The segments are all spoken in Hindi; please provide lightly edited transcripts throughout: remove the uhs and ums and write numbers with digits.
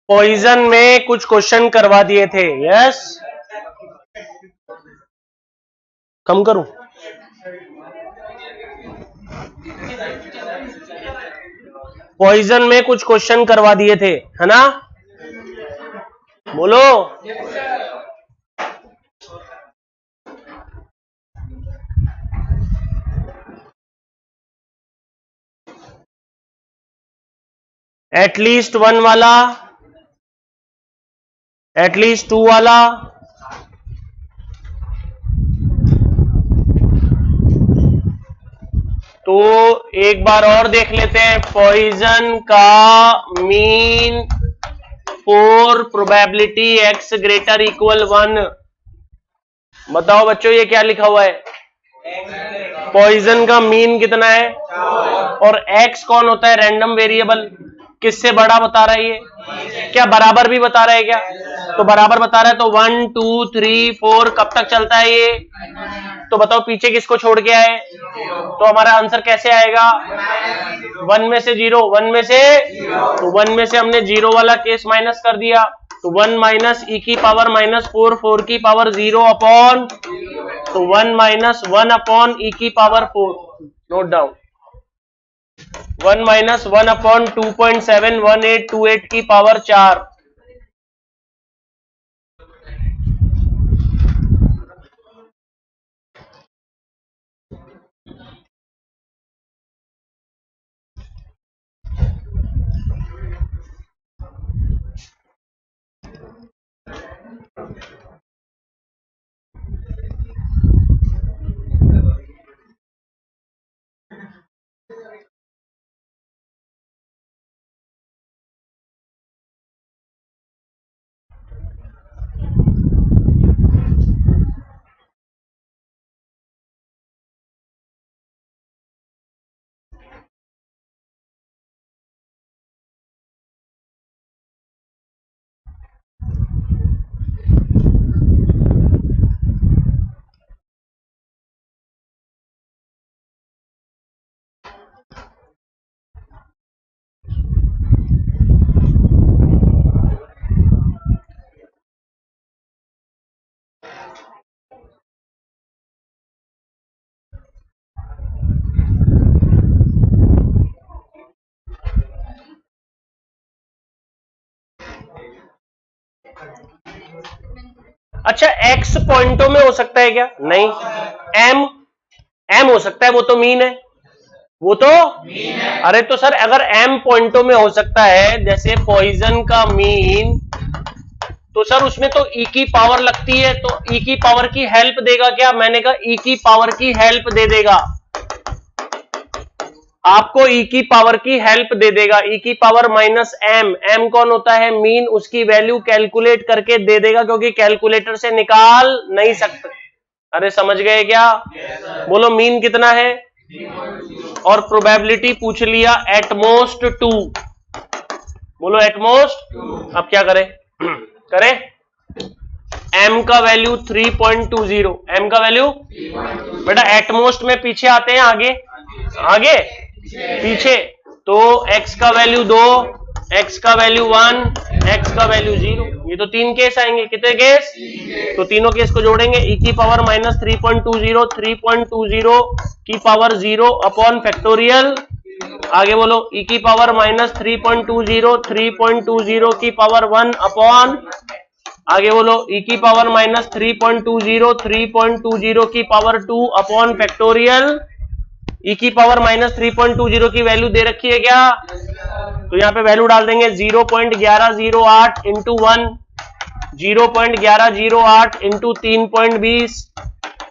पॉइजन में कुछ क्वेश्चन करवा दिए थे। यस, कम करूं? पॉइजन में कुछ क्वेश्चन करवा दिए थे, है ना? बोलो। एटलीस्ट 1 वाला, एटलीस्ट 2 वाला, तो एक बार और देख लेते हैं। पॉइजन का mean for probability x greater equal 1। बताओ बच्चों, ये क्या लिखा हुआ है? पॉइजन का मीन कितना है? और x कौन होता है? Random variable. किससे बड़ा बता रहा है ये? क्या बराबर भी बता रहा है क्या? तो बराबर बता रहा है, तो 1 2 3 4 कब तक चलता है ये? तो बताओ पीछे किसको छोड़ के आए? तो हमारा आंसर कैसे आएगा? 1 में से 0, 1 में से, तो 1 में से हमने 0 वाला केस माइनस कर दिया, तो 1 माइनस e की पावर -4, 4 की पावर 0 अपॉन, तो 1 माइनस 1 अपॉन e की power 4। Note down, 1 minus 1 upon 2.71828 की पावर 4। अच्छा, x पॉइंटों में हो सकता है क्या? नहीं, m हो सकता है, वो तो मीन है, वो तो मीन है। अरे तो सर अगर m पॉइंटों में हो सकता है, जैसे पॉइजन का मीन, तो सर उसमें तो e की पावर लगती है, तो e की पावर की हेल्प देगा क्या? मैंने कहा e की पावर की हेल्प दे देगा, आपको e की पावर की हेल्प दे देगा। e की पावर -m कौन होता है? मीन। उसकी वैल्यू कैलकुलेट करके दे देगा, क्योंकि कैलकुलेटर से निकाल नहीं सकते। अरे समझ गए क्या? बोलो मीन कितना है? और प्रोबेबिलिटी पूछ लिया एटमोस्ट 2। बोलो एटमोस्ट। अब क्या करें? करें m का वैल्यू 3.20, m का वैल्यू, बेटा एटमोस्ट में पीछे आते हैं, आगे आगे पीछे, तो x का वैल्यू 2, x का वैल्यू 1, x का वैल्यू 0। ये तो 3 केस आएंगे। कितने केस? तो तीनों केस को जोड़ेंगे, e की पावर -3.20, 3.20 की पावर 0 अपॉन फैक्टोरियल। आगे बोलो, e की पावर -3.20, 3.20 की पावर 1 अपॉन, आगे बोलो, e की पावर -3.20, 3.20 की पावर 2 अपॉन फैक्टोरियल। e की पावर -3.20 की वैल्यू दे रखी है क्या? तो यहाँ पे वैल्यू डाल देंगे 0.1108 इंटू 1, 0.1108 इंटू 3.20,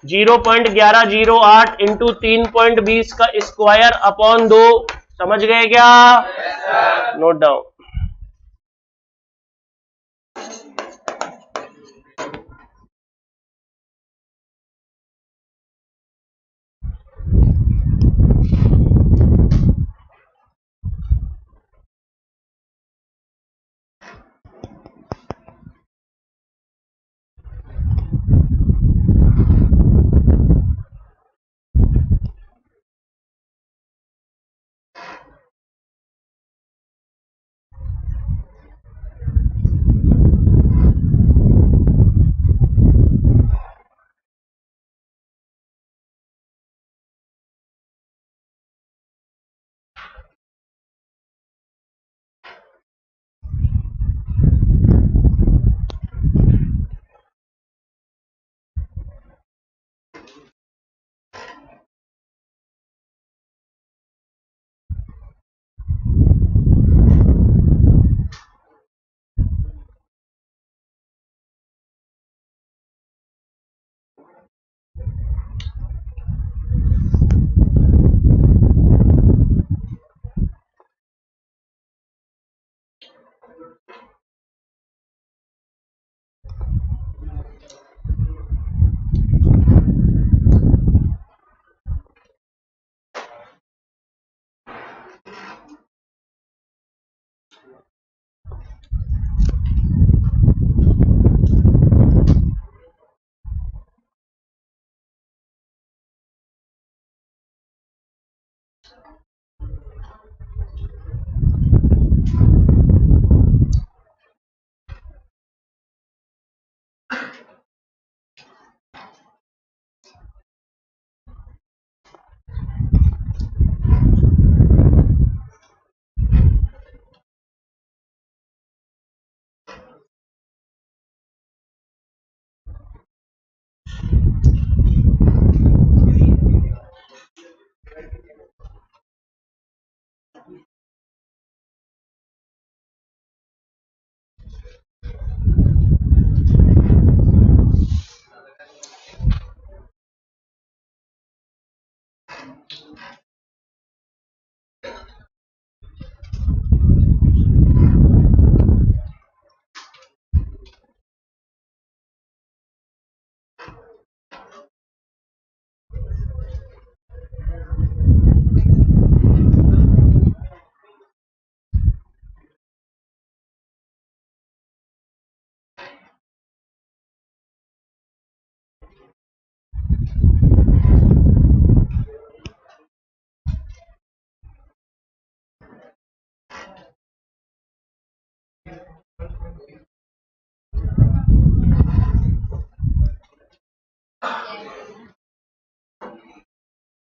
0.1108 इंटू 3.20 का स्क्वायर अपॉन 2। समझ गए क्या? Note down.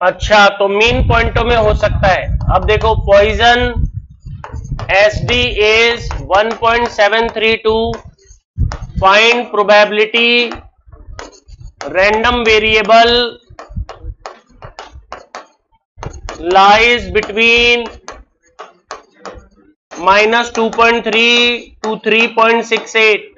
अच्छा, तो मीन पॉइंटों में हो सकता है। अब देखो, poison SD is 1.732, find probability random variable lies between -2.3 to 3.68।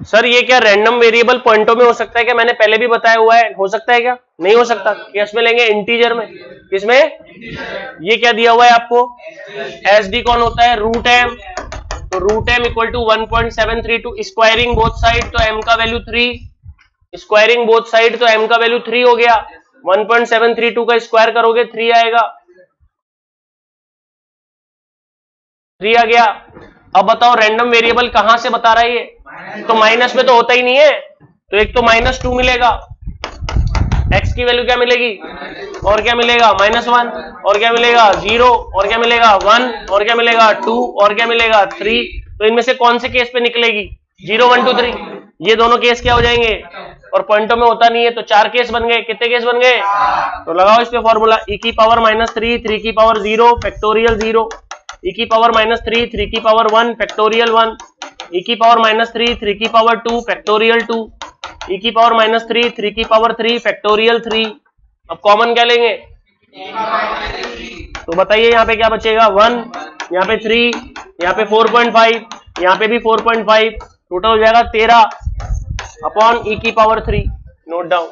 Sir ये क्या रैंडम वेरिएबल पॉइंटों में हो सकता है क्या? मैंने पहले भी बताया हुआ है, हो सकता है क्या? नहीं हो सकता। किस में लेंगे? इंटीजर में। किसमें? ये क्या दिया हुआ है आपको? SD कौन होता है? Root M. तो root M equal to 1.732, squaring both side तो m का वैल्यू 3, स्क्वायरिंग बोथ साइड तो m का वैल्यू 3 हो गया। 1.732 का स्क्वायर करोगे 3 आएगा, 3 आ गया। अब बताओ रैंडम वेरिएबल कहां से बता रहा है ये? तो माइनस में तो होता ही नहीं है, तो एक तो -2 मिलेगा, x की वैल्यू क्या मिलेगी, और क्या मिलेगा -1, और क्या मिलेगा 0, और क्या मिलेगा 1, और क्या मिलेगा 2, और क्या मिलेगा 3। तो इनमें से कौन से केस पे निकलेगी? 0 1 2 3। ये दोनों केस क्या हो जाएंगे? और पॉइंटों में होता नहीं है, तो 4 केस बन गए। कितने केस बन गए? तो लगाओ इस पे फॉर्मूला, e की पावर -3, 3 की पावर 0 फैक्टोरियल 0, e की पावर -3, 3 की पावर 1 फैक्टोरियल 1, e की पावर -3, 3 की पावर 2 फैक्टोरियल 2, e की पावर -3, 3 की पावर 3 फैक्टोरियल 3। अब कॉमन क्या लेंगे? तो बताइए यहाँ पे क्या बचेगा? 1, यहाँ पे 3, यहाँ पे 4.5, यहाँ पे भी 4.5, टोटल हो जाएगा 13 अपॉन e की power 3। Note down.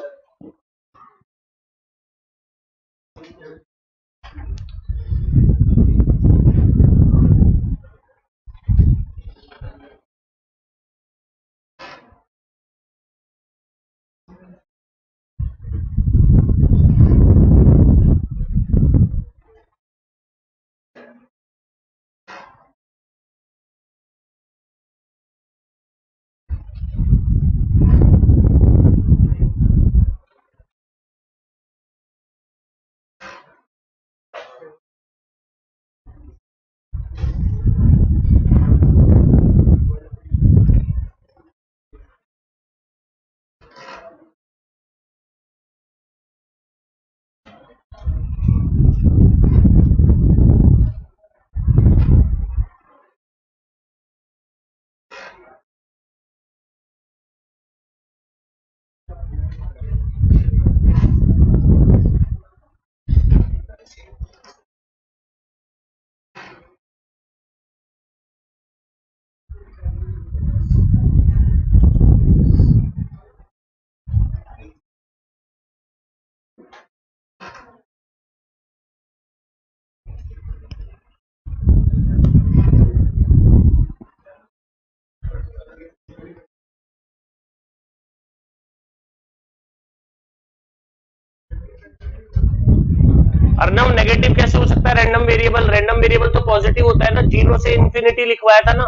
Arnav, negative कैसे हो सकता है रैंडम वेरिएबल? रैंडम वेरिएबल तो पॉजिटिव होता है ना, 0 से इंफिनिटी लिखवाया था ना।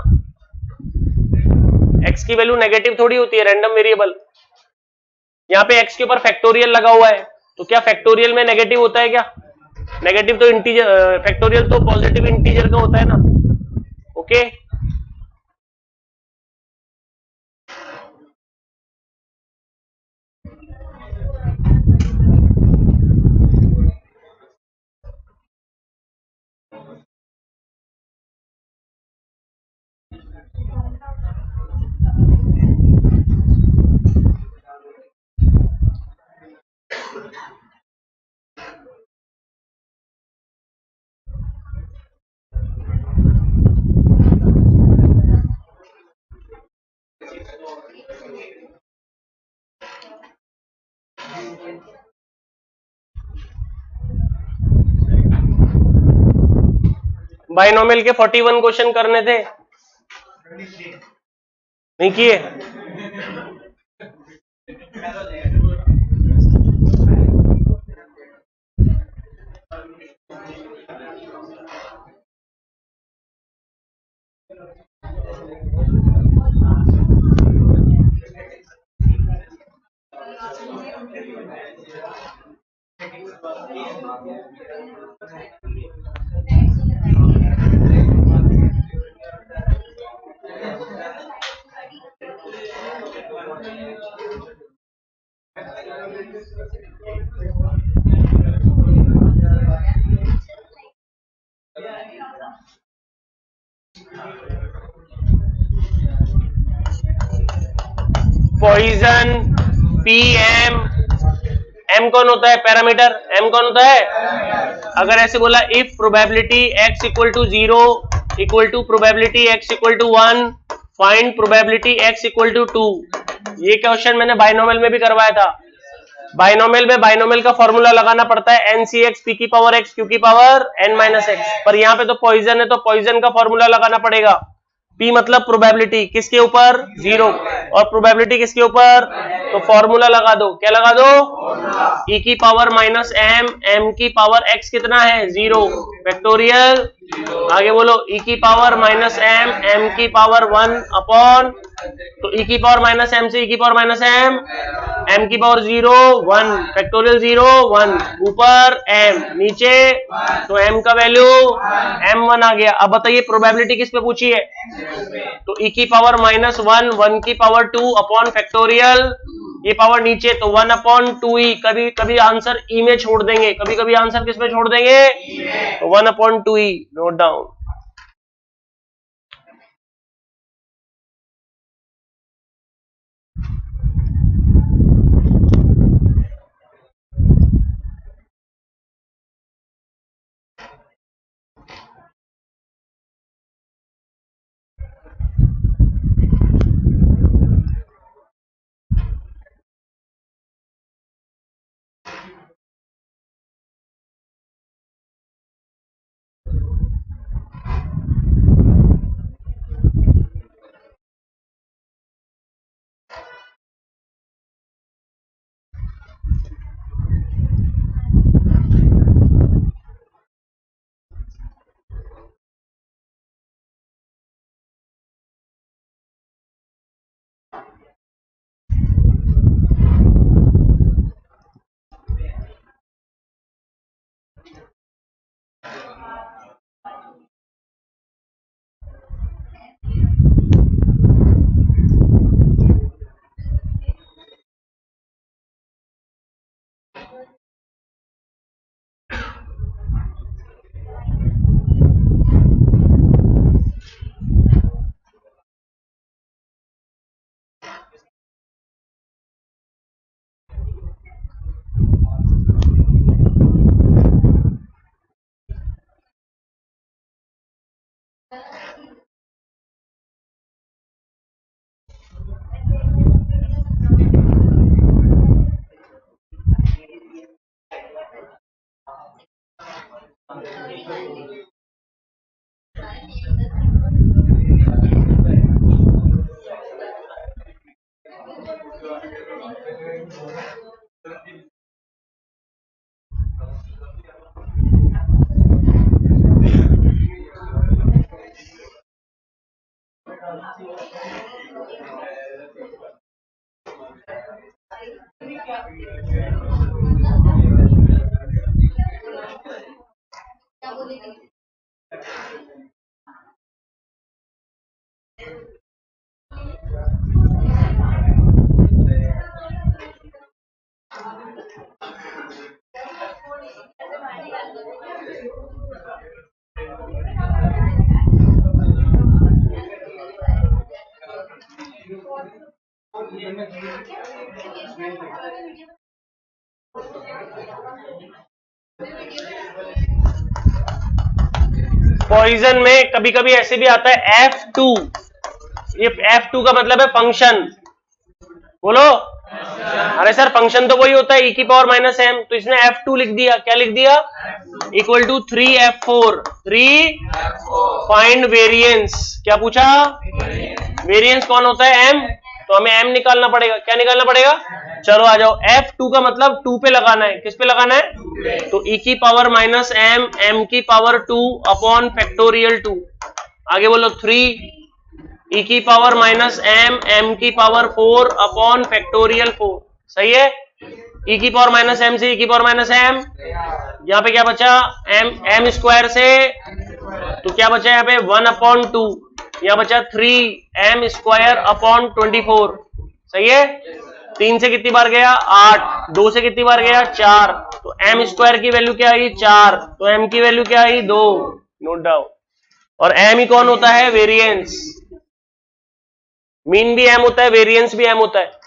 x की वैल्यू नेगेटिव थोड़ी होती है रैंडम वेरिएबल। यहाँ पे x के ऊपर फैक्टोरियल लगा हुआ है, तो क्या फैक्टोरियल में नेगेटिव होता है क्या? नेगेटिव तो इंटीजर, फैक्टोरियल तो पॉजिटिव इंटीजर का होता है ना। ओके, बाइनोमियल के 41 क्वेश्चन करने थे, नहीं किए? पॉइजन, पीएम, एम कौन होता है? पैरामीटर। एम कौन होता है? अगर ऐसे बोला if probability x equal to 0 equal to probability x equal to 1 find probability x equal to 2, ये क्वेश्चन मैंने बाइनोमियल में भी करवाया था। बाइनोमियल में बाइनोमियल का फॉर्मूला लगाना पड़ता है NCX p की पावर x q की पावर n माइनस x, पर यहाँ पे तो पॉइजन है तो पॉइजन का फॉर्मूला लगाना पड़ेगा। p मतलब प्रोबेबिलिटी किसके ऊपर? 0, और प्रोबेबिलिटी किसके ऊपर? तो फॉर्मूला लगा दो। क्या लगा दो? e की पावर माइनस m, m की पावर x कितना है? 0 फैक्टोरियल। आगे बोलो e की पावर माइनस m, m की पावर 1 अपॉन, तो e की पावर माइनस m से e की पावर माइनस m, m की पावर 0 1 फैक्टोरियल 0 1, ऊपर m नीचे, तो m का वैल्यू m1 आ गया। अब बताइए प्रोबेबिलिटी किस पे पूछी है? तो e की पावर माइनस 1, 1 की पावर 2 अपॉन फैक्टोरियल, ये पावर नीचे तो 1 अपॉन 2e, कभी कभी आंसर e में छोड़ देंगे, कभी कभी आंसर किस में छोड़ देंगे? तो 1 upon 2e, note down. Poison में कभी कभी ऐसे भी आता है F2। ये F2 का मतलब है फंक्शन। बोलो। अरे सर फंक्शन तो वही होता है e की पावर माइनस m, तो इसने F2 लिख दिया। क्या लिख दिया? Equal to 3F4। 3 find variance. क्या पूछा? वेरिएंस कौन होता है? m। तो हमें m निकालना पड़ेगा। क्या निकालना पड़ेगा? चलो आ जाओ। F2 का मतलब 2 पे लगाना है। किस पे लगाना है? तो e की पावर माइनस m, m की पावर 2 अपॉन फैक्टोरियल 2। आगे बोलो 3 e की पावर माइनस m, m की पावर 4 अपॉन फैक्टोरियल 4। सही है। e की पावर माइनस m से e की पावर माइनस m, यहाँ पे क्या बचा? m स्क्वायर से, तो क्या बचा यहाँ पे? 1 अपॉन 2। यहाँ बचा 3m स्क्वायर अपॉन 24। सही है। 3 से कितनी बार गया? 8। 2 से कितनी बार गया? 4। तो m स्क्वायर की वैल्यू क्या आई? 4। तो m की वैल्यू क्या आई? 2। Note down. और m ही कौन होता है? वेरिएंस। मीन भी m होता है, वेरिएंस भी m होता है।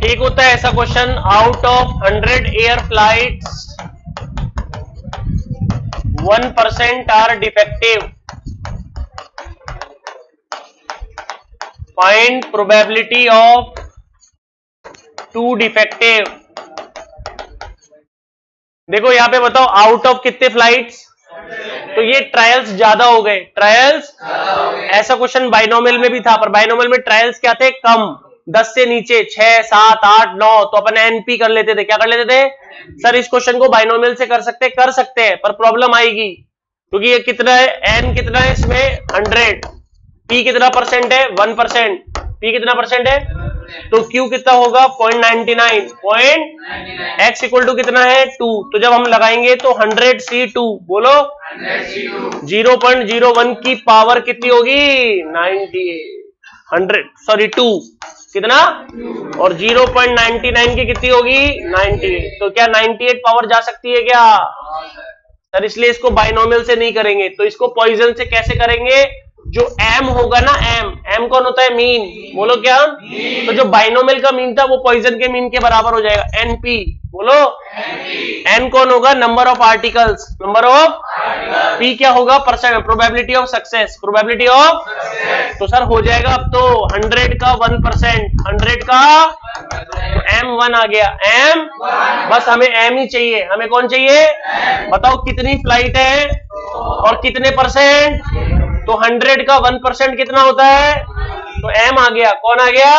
एक होता है ऐसा question, out of 100 air flights 1% are defective, find probability of 2 defective. देखो यहां पे बताओ आउट ऑफ कितने फ्लाइट्स, तो ये ट्रायल्स ज्यादा हो गए। ट्रायल्स ऐसा क्वेश्चन बाइनोमियल में भी था, पर बाइनोमियल में ट्रायल्स क्या थे? कम, 10 से नीचे 6, 7, 8, 9, तो अपन एनपी कर लेते थे। क्या कर लेते थे? सर इस क्वेश्चन को बाइनोमियल से कर सकते हैं, पर प्रॉब्लम आएगी क्योंकि ये कितना है? एन कितना है इसमें? 100। पी कितना परसेंट है? 1%। पी कितना परसेंट है? तो क्यू कितना होगा? 0.99। एक्स इक्वल टू कितना है? 2। तो जब हम लगाएंगे तो 100C2, बोलो 0.01 की पावर कितनी होगी? 98। 2 कितना? और 0.99 की कितनी होगी? 98। तो क्या 98 पावर जा सकती है क्या? सर इसलिए इसको बाइनोमियल से नहीं करेंगे, तो इसको पॉइजन से कैसे करेंगे? जो m होगा ना, m कौन होता है? मीन। बोलो क्या? तो जो बाइनोमियल का मीन था वो पॉइजन के मीन के बराबर हो जाएगा, np। बोलो n कौन होगा? Number of articles. Number of p क्या होगा? Percent, probability of success. Probability of, तो सर हो जाएगा अब तो 100 का 1%, 100 का m1 आ गया। m, बस हमें m ही चाहिए। हमें कौन चाहिए? बताओ कितनी फ्लाइट है और कितने परसेंट? तो 100 का 1% कितना होता है? तो m आ गया। कौन आ गया?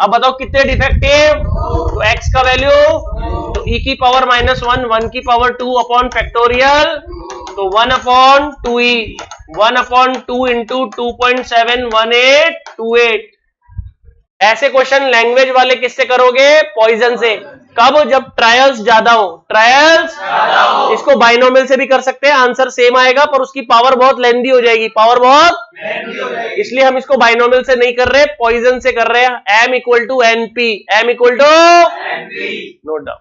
अब बताओ कितने डिफेक्टिव? तो x का वैल्यू, तो e की पावर -1, 1 की पावर 2 अपॉन फैक्टोरियल, तो 1/2e, 1/2 इंटू 2.71828। ऐसे क्वेश्चन लैंग्वेज वाले किससे करोगे? पॉइजन से। कब? जब ट्रायल्स ज्यादा हो। ट्रायल्स इसको बाइनोमियल से भी कर सकते हैं, आंसर सेम आएगा, पर उसकी पावर बहुत लेंदी हो जाएगी, पावर बहुत, इसलिए हम इसको बाइनोमियल से नहीं कर रहे, पॉइजन से कर रहे हैं। m equal to NP, m equal to note down.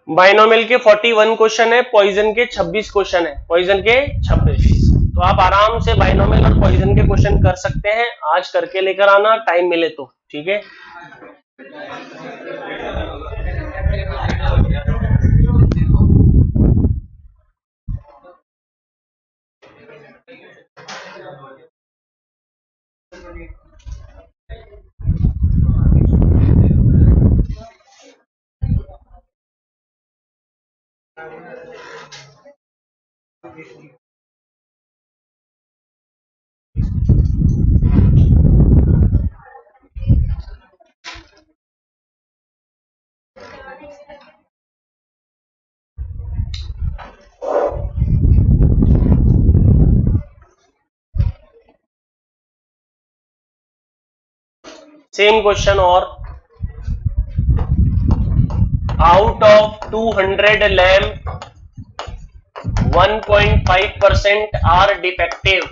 Binomial के 41 क्वेश्चन है, पॉइजन के 26 क्वेश्चन है, पॉइजन के 26। तो आप आराम से बाइनोमियल और पॉइजन के क्वेश्चन कर सकते हैं, आज करके लेकर आना, टाइम मिले तो, ठीक है। सेम क्वेश्चन, और out of 200 lamp 1.5% are defective,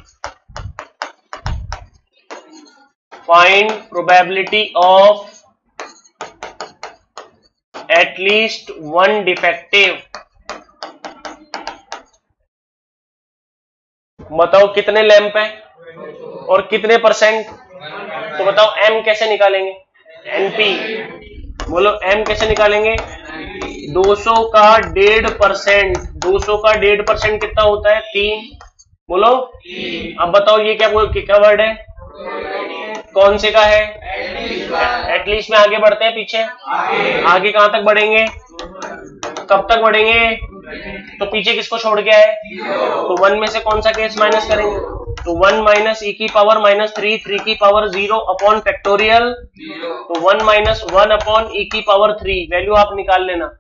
find probability of at least 1 defective. बताओ कितने लैंप है और कितने परसेंट? तो बताओ m कैसे निकालेंगे? NP, बोलो m कैसे निकालेंगे? 200 का 1.5%, 200 का 1.5% कितना होता है? 3। बोलो। अब बताओ ये क्या वर्ड है? कौन से का है? एटलीस्ट में आगे बढ़ते हैं, पीछे आगे कहां तक बढ़ेंगे? कब तक बढ़ेंगे? तो पीछे किसको छोड़ के आए? तो 1 में से कौन सा केस माइनस करेंगे? तो 1 माइनस e की पावर -3, 3 की पावर 0 अपॉन फैक्टोरियल, तो 1 माइनस 1 अपॉन e की पावर 3, वैल्यू आप निकाल लेना।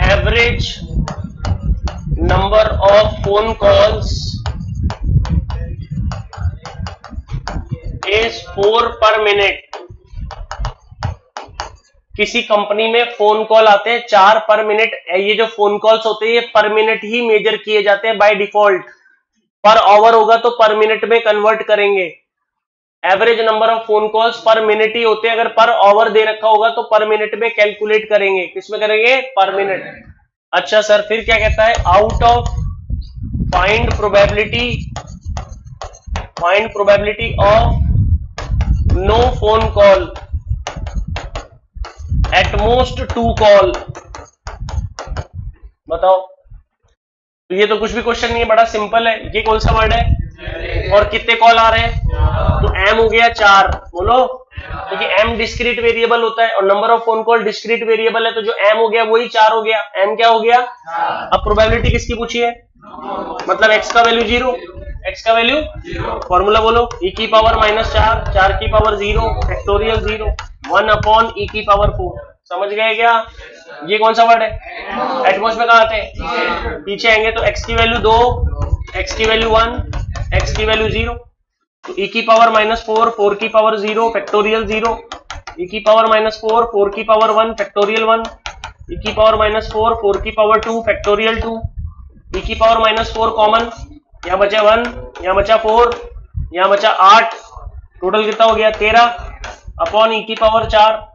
Average number of phone calls is 4 पर मिनट। किसी कंपनी में फोन कॉल आते हैं 4 पर मिनट। ये जो फोन कॉल्स होते हैं ये पर मिनट ही मेजर किए जाते हैं बाय डिफॉल्ट। पर आवर होगा तो पर मिनट में कन्वर्ट करेंगे। Average number of phone calls per minute ही होते हैं। अगर पर आवर दे रखा होगा तो पर मिनट में कैलकुलेट करेंगे। किसमें करेंगे? पर मिनट। अच्छा सर, फिर क्या कहता है? Out of find probability of no phone call at most 2 call. बताओ, तो ये तो कुछ भी क्वेश्चन नहीं है, बड़ा सिंपल है। ये कौन सा वर्ड है और कितने कॉल आ रहे हैं? तो एम हो गया 4। बोलो, क्योंकि एम डिस्क्रीट वेरिएबल होता है और number of phone call discrete variable है, तो जो एम हो गया वही 4 हो गया। एम क्या हो गया? अब प्रोबेबिलिटी किसकी पूछी है? मतलब एक्स का वैल्यू 0। एक्स का वैल्यू फॉर्मूला बोलो, e की पावर -4, 4 की पावर 0, फैक्टोरियल 0, 1 अपॉन e की पावर 4। समझ गए क्या? ये कौन सा वर्ड है? एटमॉस में कहा आते हैं? पीछे आएंगे तो x की वैल्यू 2, x की वैल्यू 1, x की वैल्यू 0, तो e की पावर -4, 4 की पावर 0, फैक्टोरियल 0, e की पावर -4, 4 की पावर 1, फैक्टोरियल 1, e की पावर -4, 4 की पावर 2, फैक्टोरियल 2, e की पावर -4 कॉमन, यहाँ बचा 1, यहाँ बचा 4, यहाँ बचा 8, टोटल कितना हो गया? 13 अपॉन e की power 4।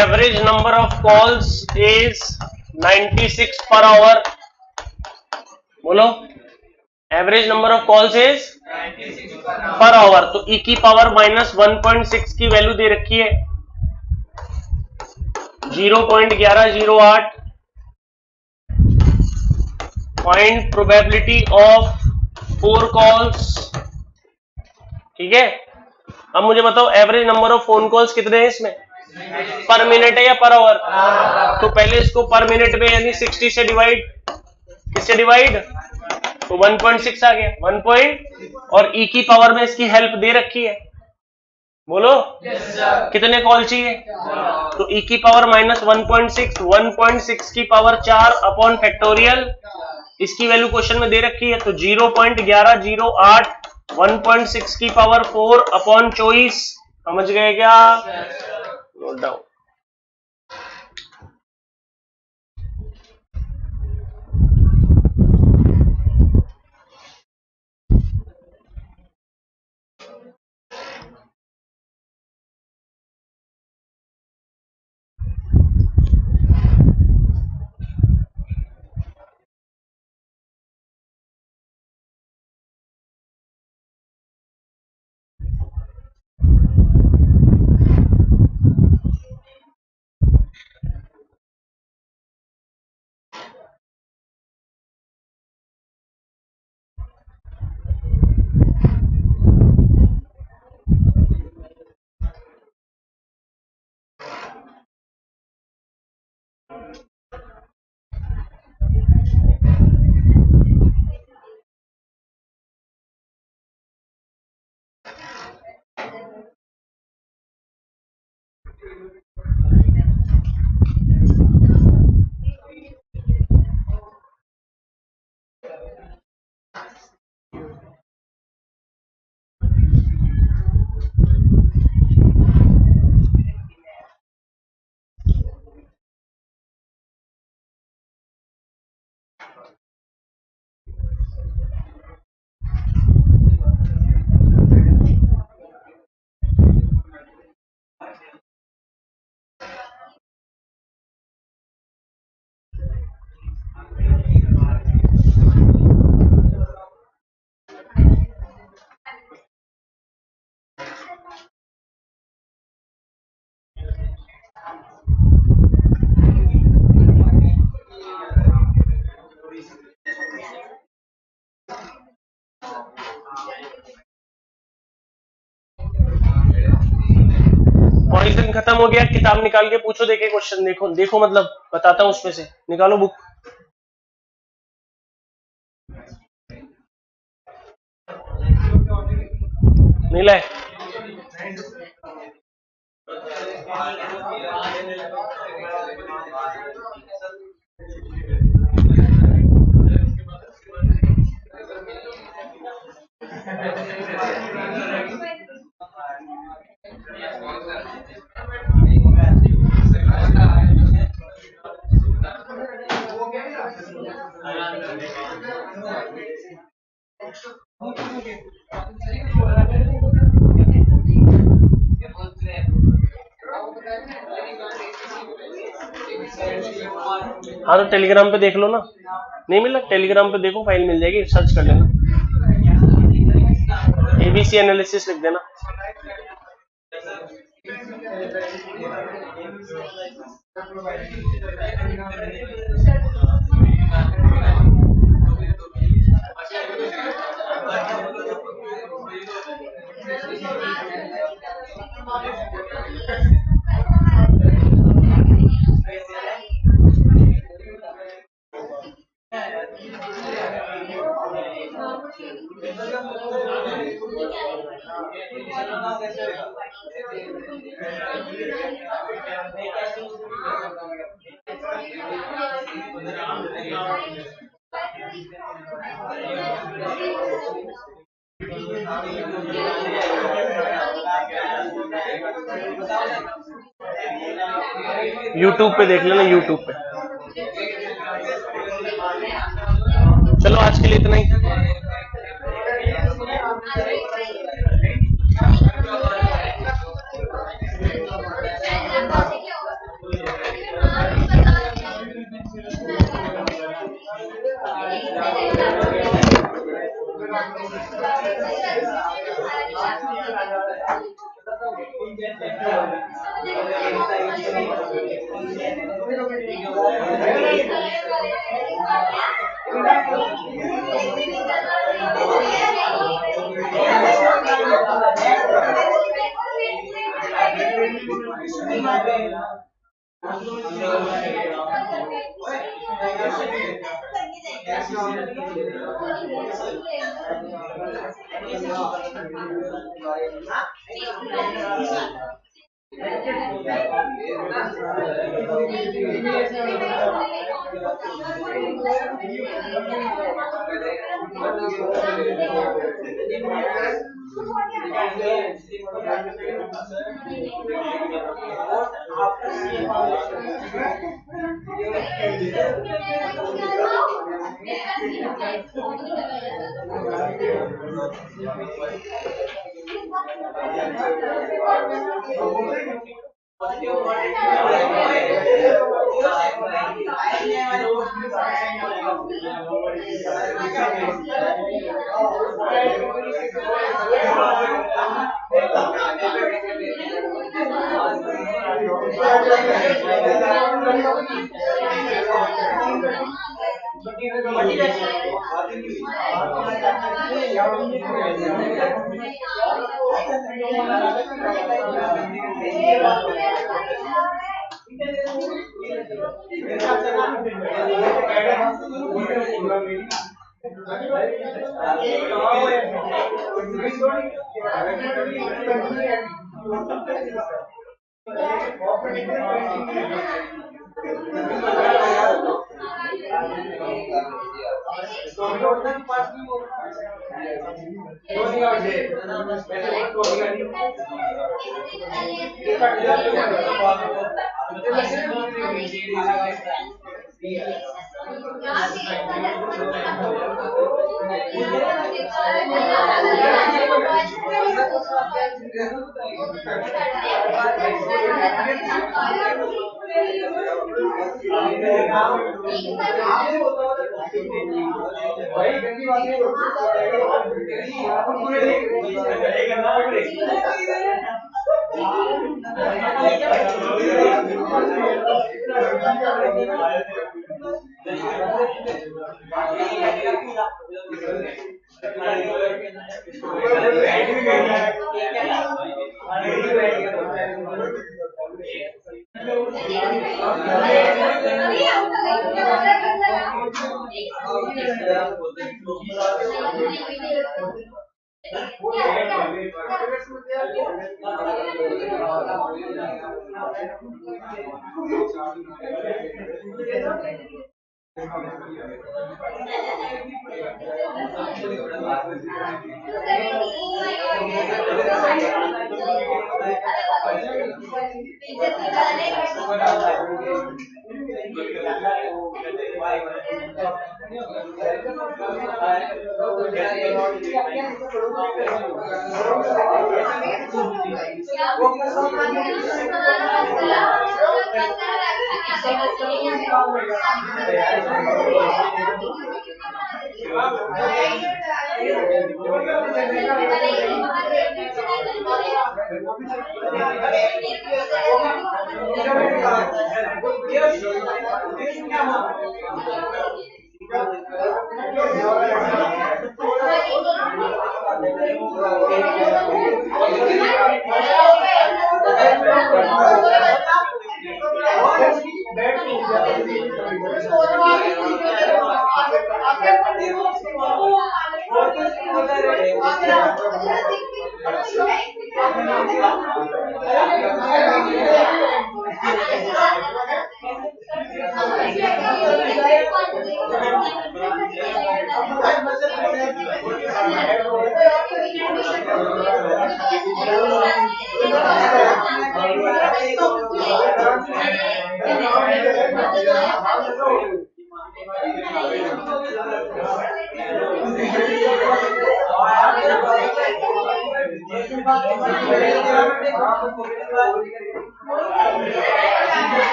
Average number of calls is 96 per hour. बोलो, average number of calls is per hour. तो e की पावर माइनस 1.6 की वैल्यू दे रखी है 0.1108। Find probability of 4 calls. ठीक है, अब मुझे बताओ average number of phone calls कितने हैं इसमें? पर मिनट है या पर आवर? तो पहले इसको पर मिनट में यानी 60 से डिवाइड, किससे डिवाइड? तो 1.6 आ गया 1 पॉइंट, और e की पावर में इसकी हेल्प दे रखी है। बोलो कितने कॉल चाहिए? तो e की पावर माइनस 1.6, 1.6 की पावर 4 अपॉन फैक्टोरियल, इसकी वैल्यू क्वेश्चन में दे रखी है तो 0.1108, 1.6 की पावर 4 अपॉन 24। समझ गए क्या? Note down. पॉइजन खत्म हो गया, किताब निकाल के पूछो, देखे क्वेश्चन, देखो देखो मतलब बताता हूं उसमें से, निकालो बुक। नहीं लाए? हाँ तो टेलीग्राम पे देख लो ना, नहीं मिला? टेलीग्राम पे देखो, फाइल मिल जाएगी, सर्च कर लेना, एबीसी एनालिसिस लिख देना। यूट्यूब पे देख लेना, यूट्यूब पे। चलो आज के लिए इतना ही।